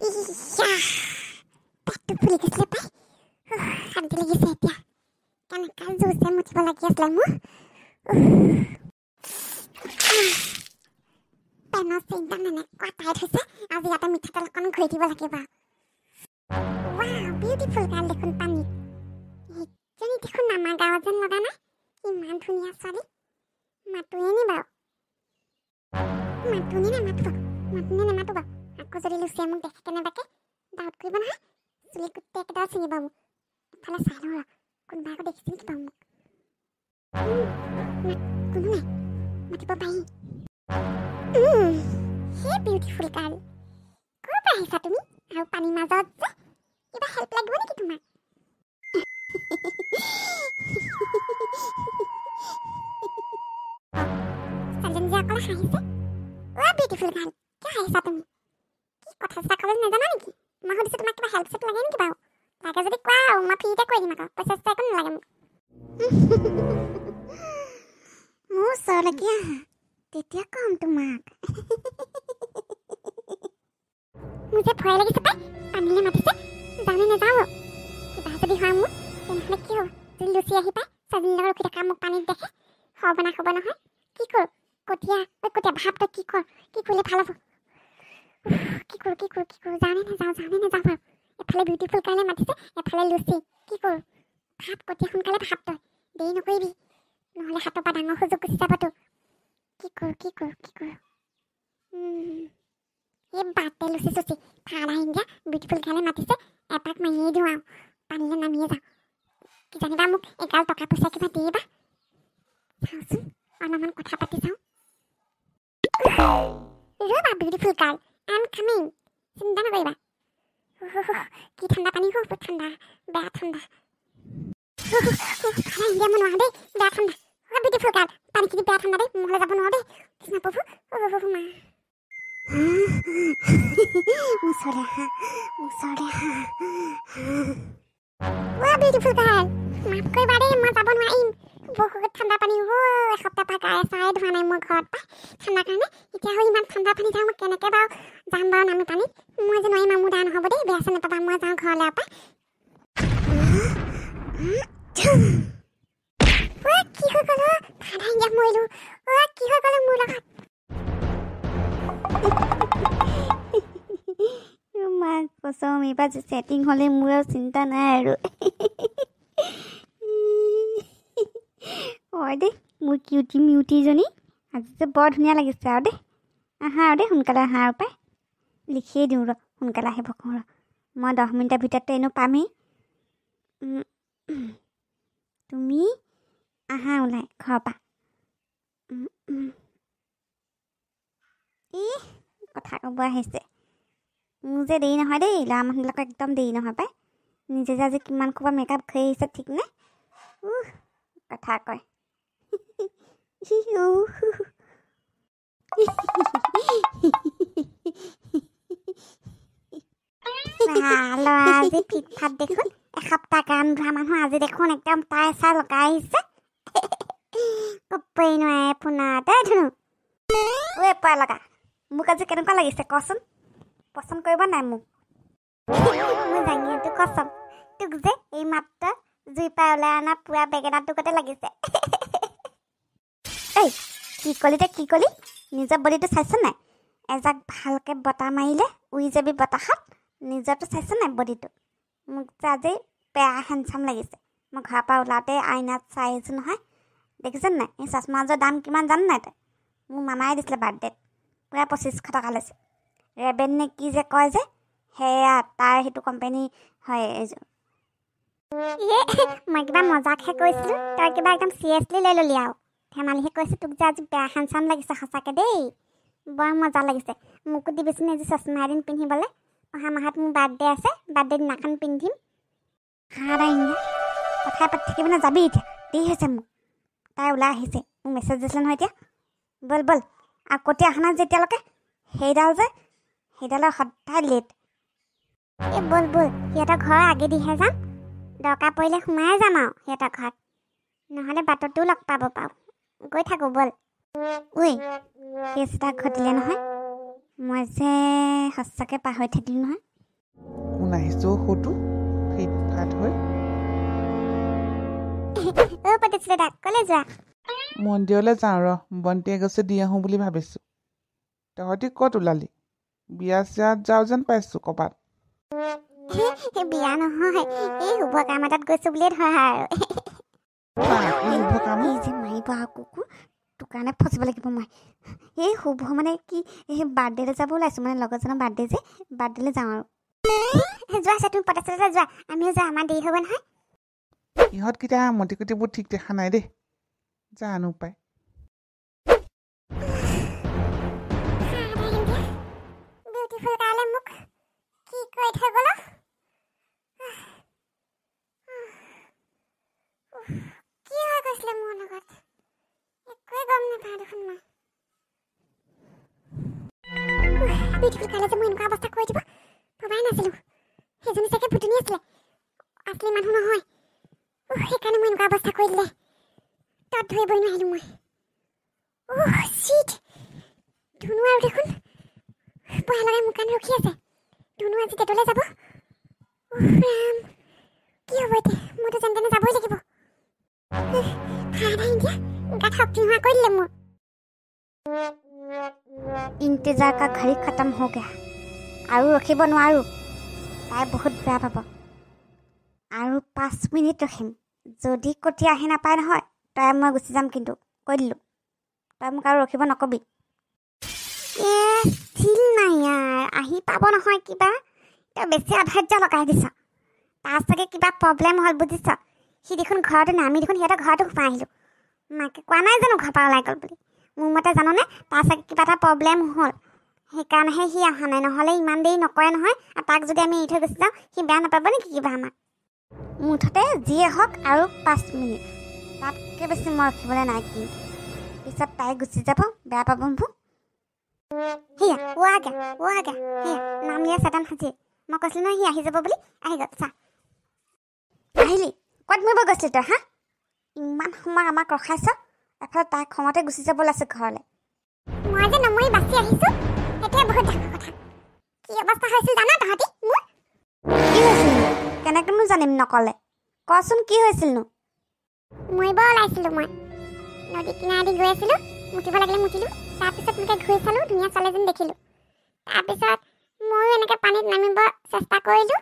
ইয়া পেটটো ফুলি গৈছিলে পাই শান্তি লাগিছে এতিয়া কেনেকা জোৰছে মুঠিব লাগি আছিলে মোৰ পেনৰ চিন্তা এনেকুৱা টাইট হৈছে আজি ইয়াতে মিঠাতেল অকণ ঘঁহি দিব লাগিব ৱাও বিউটিফুল গাৰ্ল দেখোন পানীত সেইজনী দেখোন আমাৰ গাঁৱত যেন লগা নাই ইমান ধুনীয়া ছোৱালী মাতোৱে নি বাৰু মাতোনে নেমাতো বাৰু আকৌ যদি লুচিয়ে মোক দেখে কেনেবাকে ডাউট কৰিব নহয় চুলি গোটেই একেডাল ছিঙিব মোক এফালে চাই লওঁ কোনোবাই আকৌ দেখিছিল কি বাৰু মোক কোনো নাই মাতিব পাৰি সেই বিউটিফুল গাৰ্ল ক'ৰ পৰা আহিছা তুমি আৰু পানীৰ মাজত যে কিবা হেল্প লাগিব নেকি তোমাৰ ছোৱালীজনী যে অকলে হাঁহিছে অ' বিউটিফুল গাৰ্ল কিয় হাঁহিছা তুমি কি কথা চথা ক'বলৈ নাজানা নেকি মই সুধিছোঁ তোমাক কিবা হেল্প চেল্প লাগে নেকি বাৰু লাগে যদি কোৱা আৰু মই ফ্ৰীতে কৰি দিম আকৌ পইচা চইচা একো নালাগে মোক মোৰ ওচৰলৈকে আহা তেতিয়া কম তোমাক মোৰ যে ভয় লাগিছে পাই পানীলৈ মাতিছে যাওঁনে নাযাওঁ কিবা যদি হয় মোৰ তেনেহ'লে কি হ'ব যদি লুচি আহি পায় ছোৱালীজনীৰ লগত ৰখি থকা মোক পানীত দেখে হ'ব নহয় কি কৰোঁ কঠীয়া ভাৱ তই কি কৰিলে ভাল হ'ব কি কৰোঁ যাওঁনে নাযাওঁ বাৰু এফালে বিউটিফুল কাৰণে মাতিছে এফালে লুচি কি কৰোঁ ভাৱ কঠীয়া সোনকালে ভাৱ তই দেৰি নকৰিবি নহ'লে হাতৰ পৰা ডাঙৰ সুযোগ গুচি যাবতো কি কৰোঁ এই বাৰ্থডে লুচি চুচি ভাল আহিম দিয়া বিউটিফুল কাৰণে মাতিছে এপাক মাৰিয়ে দিওঁ আৰু পানীলৈ নামিয়ে যাওঁ কিজানিবা মোক এগাল টকা পইচা কিবা দিয়ে বা চাওঁচোন অলপমান কথা পাতি চাওঁ ৰ'বা beautiful girl I am coming চিন্তা নকৰিবা কি ঠাণ্ডা পানী ঠাণ্ডা বেয়া ঠাণ্ডা মই নোৱাৰোঁ দেই বেয়া ঠাণ্ডা বিউটিফুল গাৰ্ল পানীখিনি বেয়া ঠাণ্ডা দেই মোলৈ যাব নোৱাৰোঁ দেই কৃষ্ণ প্ৰভু মা মুচলে বিউটিফুল গাৰ্ল মাফ কৰিবা দেই মই যাব নোৱাৰিম বহুত ঠাণ্ডা পানী এসপ্তাহ পৰা গায়ে চায়ে ধোৱা নাই মোৰ ঘৰত পাই ঠাণ্ডা কাৰণে এতিয়া হৈ ইমান ঠাণ্ডা পানী যাওঁ মই কেনেকৈ বাৰু যাম বাৰু নামি পানীত মই যে নোৱাৰিম মোৰ দান নহ'ব দেই বেয়া চেনে নাপাবা মই যাওঁ ঘৰলৈ পাই কি হৈ গ'ল ঠাণ্ডা ইণ্ডিয়া মৰিলোঁ কি হৈ গ'ল মোৰ লগত মাক কচম এইবাৰ ছেটিং হ'লে মোৰ আৰু চিন্তা নাই আৰু হয় দেই মোৰ কিউটি মিউটিজনী আজি যে বৰ ধুনীয়া লাগিছে আৰু দেই আহা আৰু দেই সোনকালে আহা আৰু পাই লিখিয়ে দিওঁ ৰ সোনকালে আহিব কওঁ ৰ মই 10 মিনিটৰ ভিতৰতে এনেও পামেই তুমি আহা ওলাই ঘৰৰ পৰা কথা ক'ব আহিছে মোৰ যে দেৰি নহয় দেই ল'ৰা মানুহবিলাকৰ একদম দেৰি নহয় পাই নিজে যে আজি কিমান ক'ৰবাত মেকআপ কৰি আহিছে ঠিক নাই কথা কয় ল'ৰা আজি ফিটফাট দেখোন এসপ্তাহ গান ধোৱা মানুহ আজি দেখোন একদম তাই চাই লগাই আহিছে ক'বই নোৱাৰে ফোনতে ধুনো ঐ পাই লগা মোক আজি কেনেকুৱা লাগিছে কচোন পচন্দ কৰিব নাই মোক মই জাঙিয়াটো কচম তোক যে এই মাত্ৰ জুই পাই ওলাই অনা পুৰা বেগেনাটো গতে লাগিছে এই কি কলি নিজৰ বডিটো চাইছ নাই এজাক ভালকৈ বতাহ মাৰিলে উৰি যাবি বতাহত নিজৰটো চাইছ নাই বডিটো মোক যে আজি বেয়া হেণ্ডচাম লাগিছে মই ঘৰৰ পৰা ওলাওঁতে আইনাত চাই আহিছোঁ নহয় দেখিছ নাই এই চশমাযোৰ দাম কিমান জান নাই তই মোৰ মামাই দিছিলে বাৰ্থডেত পুৰা 2500 টকা লৈছে ৰেবেন নে কি যে কয় যে সেয়া তাৰ সেইটো কোম্পানী হয় এইযোৰ মই কিবা মজাকহে কৈছিলোঁ তই কিবা একদম চিৰিয়াছলি লৈ ল'লি আৰু ধেমালিহে কৈছোঁ তোক যে আজি বেয়া হেণ্ডচাম লাগিছে সঁচাকৈ দেই বৰ মজা লাগিছে মোকো দিবিচোন আজি চশমা এদিন পিন্ধিবলৈ অহা মাহত মোৰ বাৰ্থডে আছে বাৰ্থডে দিনাখন পিন্ধিম কথাই পাতি থাকিব না যাবি এতিয়া দেৰি হৈছে মোক তাই ওলাই আহিছে মোক মেছেজ দিছিলে নহয় এতিয়া বল আৰু কঠীয়া অহা নাই যেতিয়ালৈকে সেইডালৰ সদায় লেট এই বল সিহঁতৰ ঘৰৰ আগেদিহে যাম দৰকাৰ পৰিলে সোমাই যাম আৰু সিহঁতৰ ঘৰত নহ'লে বাটতো লগ পাব পাৰোঁ গৈ থাকোঁ বল ঐ কেছ এটা ঘটিলে নহয় মই যে সঁচাকৈ পাহৰি থাকিলোঁ নহয় কোন আহিছো সতু ফিট ফাট হৈ পাতিছিলে দাক কলে যোৱা মন্দিৰলৈ যাওঁ ৰ বন্তিয়ে গৈছে দি আহোঁ বুলি ভাবিছোঁ তহঁতি ক'ত ওলালি বিয়া চিয়াত যাওঁ যেন পাইছোঁ ক'ৰবাত বিয়া নহয় এই শুভ কাম এটাত গৈছো বুলিয়ে ধৰা আৰু যে মাৰিব আৰু কুকুৰ তোৰ কাৰণে ফচিব লাগিব মই এই শুভ মানে কি এই বাৰ্থডেলৈ যাব ওলাইছোঁ মানে লগৰজনৰ বাৰ্থডে যে বাৰ্থডেলৈ যাওঁ আৰু যোৱা আছে তুমি পটাচতে যোৱা আমিও যাওঁ আমাৰ দেৰি হ'ব নহয় ইহঁতকেইটা মতি কুটিবোৰ ঠিক দেখা নাই দেই জানো পাই বিউটিফুল গালে মোক কি কৈ থৈ গ'ল কি হৈ গৈছিলে মোৰ লগত একোৱে গম নাপাওঁ দেখোন মই বিউটিফুল গালে যে মই এনেকুৱা অৱস্থা কৰি দিব ভবাই নাছিলোঁ সেইজনী চাগে ভুটুনি আছিলে আচলি মানুহ নহয় সেইকাৰণে মই এনেকুৱা অৱস্থা কৰি দিলে তাত ধৰিবই নোৱাৰিলোঁ মই চিট ধুনু আৰু দেখোন পঢ়া লগাই মোৰ কাৰণে ৰখি আছে ধুনু আজি ডেটলৈ যাব ৰাম কি হ'ব এতিয়া মইতো যেন তেনে যাবই লাগিব গাত শক্তি নোহোৱা কৰি দিলে মোৰ ইন্তজাৰ কা ঘড়ী খতম হৈ গয়া আৰু ৰখিব নোৱাৰোঁ তাই বহুত বেয়া পাব আৰু 5 মিনিট ৰখিম যদি কঠীয়া আহি নাপায় নহয় তই মই গুচি যাম কিন্তু কৈ দিলোঁ তই মোক আৰু ৰখিব নকবি ফিল নাই ইয়াৰ আহি পাব নহয় কিবা তই বেছি আধাৰ্য লগাই দিছ তাৰ চাগে কিবা প্ৰব্লেম হ'ল বুজিছ সি দেখোন ঘৰতে নাই আমি দেখোন সিহঁতৰ ঘৰতো সোমাই আহিলোঁ মাকে কোৱা নাই জানো ঘৰৰ পৰা ওলাই গ'ল বুলি মোৰ মতে জাননে তাৰ চাগে কিবা এটা প্ৰব্লেম হ'ল সেইকাৰণেহে সি অহা নাই নহ'লে ইমান দেৰি নকৰে নহয় আৰু তাক যদি আমি এৰি থৈ গুচি যাওঁ সি বেয়া নাপাব নেকি কিবা আমাক মুঠতে যিয়ে হওক আৰু 5 মিনিট তাতকৈ বেছি মই ৰখিবলৈ নাই কিন্তু পিছত তাই গুচি যাব বেয়া পাব মোক সেয়া সেয়া নাম লিয়া চেতান সাজি মই কৈছিলোঁ নহয় সি আহি যাব বুলি আহি গ'ল চা আহিলি ক'ত মৰিব গৈছিলি তই হা ইমান সময় আমাক ৰখাইছ এফালে তাই খঙতে গুচি যাব ওলাইছে ঘৰলৈ মই যে নমৰি বাচি আহিছোঁ সেইটোৱে বহুত ডাঙৰ কথা কি অৱস্থা হৈছিল জানা তহঁতি মোৰ কি হৈছিল কেনেকৈনো জানিম নক'লে কচোন কি হৈছিলনো মৰিব ওলাইছিলোঁ মই নদী কিনাৰেদি গৈ আছিলোঁ মুতিব লাগিলে মুতিলোঁ তাৰপিছত এনেকৈ ঘূৰি চালোঁ ধুনীয়া ছোৱালী এজনী দেখিলোঁ তাৰপিছত ময়ো এনেকৈ পানীত নামিব চেষ্টা কৰিলোঁ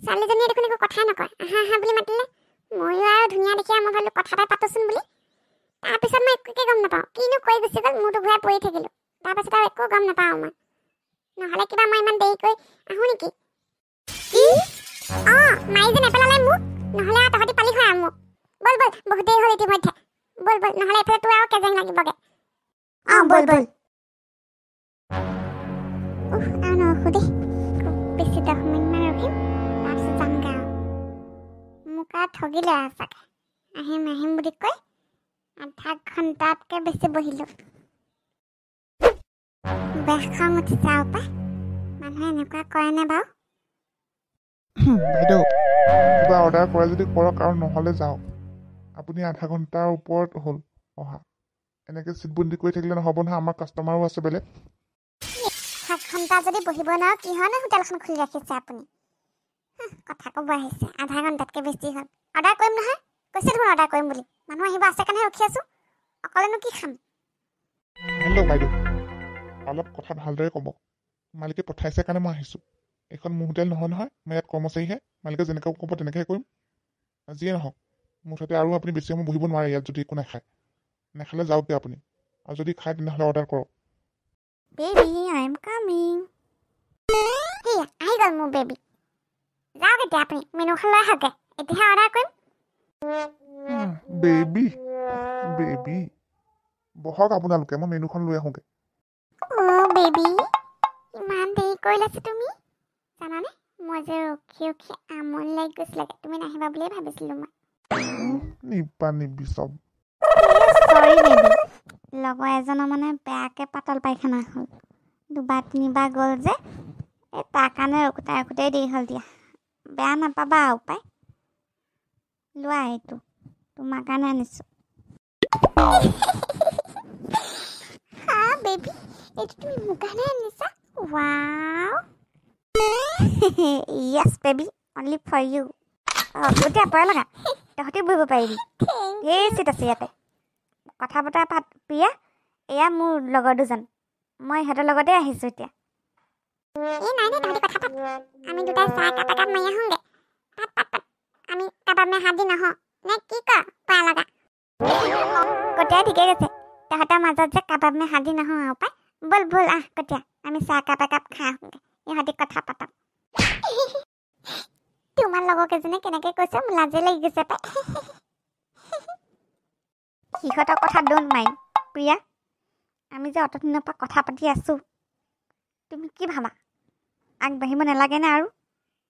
ছোৱালীজনীয়ে দেখোন একো কথাই নকয় আহা আহা বুলি মাতিলে ময়ো আৰু ধুনীয়া দেখি মই ভাবিলোঁ কথা এটা পাতোচোন বুলি তাৰপিছত মই একোকে গম নাপাওঁ কিনো কৈ গুচি গ'ল মূৰটো ঘূৰাই পৰি থাকিলোঁ তাৰপিছত আৰু একো গম নাপাওঁ মই নহ'লে কিবা মই ইমান দেৰিকৈ আহোঁ নেকি কি মাৰি যে নেপেলালে মোক নহ'লে আৰু তহঁতি পালি হয় আৰু মোক বল বহুত দেৰি হ'ল ইতিমধ্যে বল নহ'লে এইফালে তোৰ আৰু কেজেং লাগিবগৈ বল আৰু নৰখোঁ দেই বেছি 10 মিনিটমান ৰখিম তাৰপিছত যামগৈ আৰু মোক আৰু ঠগিলে আৰু চাগে আহিম বুলি কৈ আধা ঘণ্টাতকৈ বেছি বহিলোঁ বেয়া খং উঠিছে আৰু পাই মানুহে এনেকুৱা কৰেনে বাৰু বাইদেউ কিবা অৰ্ডাৰ কৰে যদি কৰক আৰু নহ'লে যাওক আপুনি আধা ঘণ্টাৰ ওপৰত হ'ল অহা এনেকৈ চিট বন্দী কৰি থাকিলে নহ'ব নহয় আমাৰ কাষ্টমাৰো আছে বেলেগ 7 ঘণ্টা যদি বহিব নোৱাৰো কিহৰনো হোটেলখন খুলি ৰাখিছে আপুনি কথা ক'ব আহিছে আধা ঘণ্টাতকৈ বেছি হ'ল অৰ্ডাৰ কৰিম নহয় কৈছে দেখোন অৰ্ডাৰ কৰিম বুলি মানুহ আহিব আছে কাৰণে ৰখি আছোঁ অকলেনো কি খাম হেল্ল' বাইদেউ অলপ কথা ভালদৰে ক'ব মালিকে পঠাইছে কাৰণে মই আহিছোঁ এইখন মোৰ হোটেল নহয় মই ইয়াত কৰ্মচাৰীহে মালিকে যেনেকৈ ক'ব তেনেকৈ কৰিম যিয়ে নহওক মুঠতে আৰু আপুনি বেছি সময় বহিব নোৱাৰে ইয়াত যদি একো নাখালে যাওকগৈ আপুনি আৰু যদি খায় তেনেহ'লে অৰ্ডাৰ কৰক বেবি আই এম কামিং সেয়া আহি গ'ল মোৰ বেবি যাওক এতিয়া আপুনি মেনুখন লৈ আহকগৈ এতিয়াহে অৰ্ডাৰ কৰিম বেবি বহক আপোনালোকে মই মেনুখন লৈ আহোঁগৈ বেবি ইমান দেৰি কৰি লৈছে তুমি জানানে মই যে ৰখি আমনি লাগি গৈছিলে তুমি নাহিবা বুলিয়ে ভাবিছিলোঁ মই নিবি চব চৰি বেবি লগৰ এজনৰ মানে বেয়াকৈ পাতল পায়খানা হ'ল 2-3 গ'ল যে এই তাৰ কাৰণে ৰখোতাই দেৰি হ'ল দিয়া বেয়া নাপাবা আৰু পাই লোৱা এইটো তোমাৰ কাৰণে আনিছোঁ বেবি এইটো তুমি মোৰ কাৰণে আনিছা wow yes baby only for you এতিয়া পৰে লগা তহঁতে বহিব পাৰিবি এই চিট আছে ইয়াতে কথা বতৰা পাত প্ৰিয়া এয়া মোৰ লগৰ দুজন মই ইহঁতৰ লগতে আহিছোঁ এতিয়া এই নাই নাই তহঁতি কথা পাত আমি দুটাই চাহ কাপ একাপ মাৰি আহোঁগৈ পাত পাত পাত আমি কাবাব মে হাত দি নহওঁ নে কি ক পা লগা কটীয়া ঠিকেই গৈছে তহঁতৰ মাজত যে কাবাব মে হাত দি নহওঁ আৰু পাই বল বল আহ কটীয়া আমি চাহ কাপ একাপ খাই আহোঁগৈ ইহঁতি কথা পাতক তোমাৰ লগৰ কেইজনে কেনেকৈ কৈছে মোৰ লাজে লাগি গৈছে পাই সিহঁতৰ কথা ডোণ্ট মাইণ্ড প্ৰিয়া আমি যে অতদিনৰ পৰা কথা পাতি আছোঁ তুমি কি ভাবা আগবাঢ়িব নালাগেনে আৰু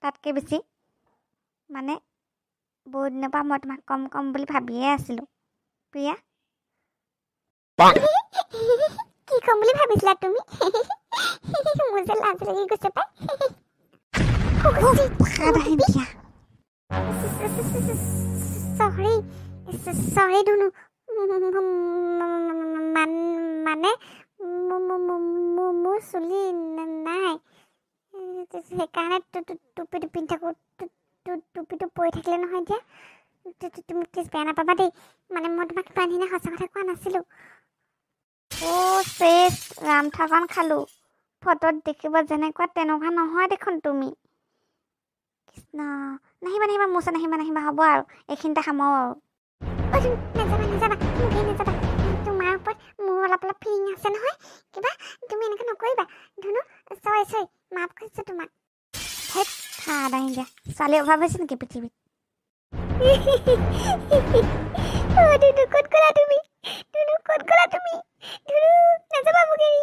তাতকৈ বেছি মানে বহুত দিনৰ পৰা মই তোমাক কম কম বুলি ভাবিয়ে আছিলোঁ প্ৰিয়া কি ক'ম বুলি ভাবিছিলা তুমি মোৰ যে লাজ লাগি গৈছে পাই চৰি ধুনু মানে মোৰ চুলি নাই সেইকাৰণে টুপিটো পিন্ধি থাকোঁ টুপিটো পৰি থাকিলে নহয় এতিয়া তুমি প্লিজ বেয়া নাপাবা দেই মানে মই তোমাক পানী সঁচা কথা কোৱা নাছিলোঁ অ' চেছ ৰাম ঠগন খালোঁ ফটোত দেখিব যেনেকুৱা তেনেকুৱা নহয় দেখোন তুমি কৃষ্ণ নাহিবা নাহিবা মোৰ ওচৰত নাহিবা হ'ব আৰু এইখিনিতে সামৰো আৰু নাযাবা নাযাবা তোমাৰ ওপৰত মোৰ অলপ ফিলিং আছে নহয় কিবা তুমি এনেকৈ নকৰিবা ধুনু চৰি মাফ কৰিছোঁ তোমাক হেত দাহি দিয়া ছোৱালী অভাৱ হৈছে নেকি পৃথিৱীত ধুনু ক'ত গ'লা তুমি ধুনু নাযাবা মোক এৰি